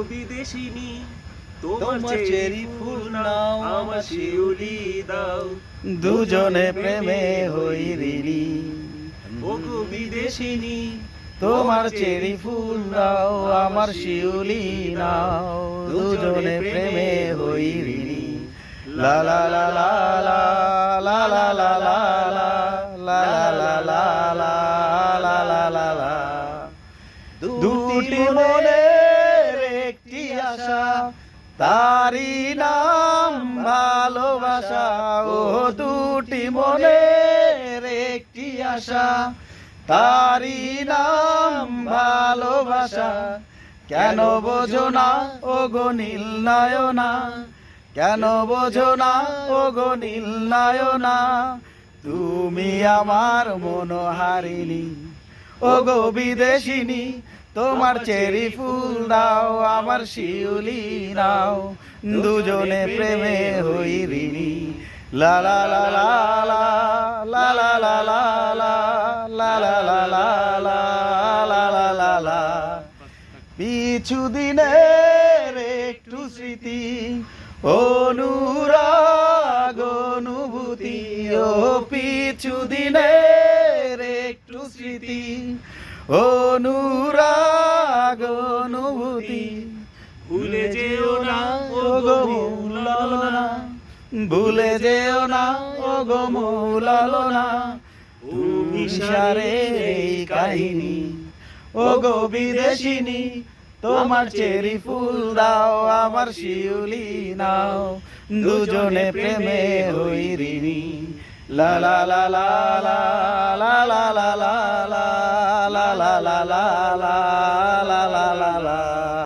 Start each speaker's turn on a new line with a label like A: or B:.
A: বিদেশিনী তোমার চেরি ফুল নাও আমার শিউলি দাও
B: দুজনে প্রেমে হই ঋণী।
A: ও গো বিদেশিনী
B: তোমার চেরি ফুল নাও আমার শিউলি নাও দুজনে প্রেমে হই ঋণী। লা লা লা লা লা লা লা লা লা লা লা লা লা লা লা লা লা লা। দুটি মনের একটি আশা তারি নাম ভালোবাসা। ও দুটি মনের একটি আশা তারি নাম ভালোবাসা। কেন বোঝো না ও গো নীল নয়না, কেন বোঝো না ও গো নীল নয়না, তুমি আমার মনোহারিণী। ও গো বিদেশিনী তোমার চেরি ফুল দাও আমার শিউলি নাও দুজনে প্রেমে হই ঋণী। লা লা লা লা লা লা লা লা লা লা লা লা লা লা লা লা লা লা লা। পিছু দিনের একটু স্মৃতি অনুরাগ অনুভূতি। ও পিছু দিনের একটু স্মৃতি অনুরাগ অনুভূতি।
A: ভুলে যেও না
B: ও গো মৌলানা, ভুলে যেও না ও গো মৌলানা, তুমি সারে এই কাহিনী। ও গো বিদেশিনী তোমার চেরি ফুল দাও আমার শিউলি নাও দুজনে প্রেমে হই ঋণী। লা লা লা লা লা লা লা লা লা লা লা লা লা লা লা লা লা লা।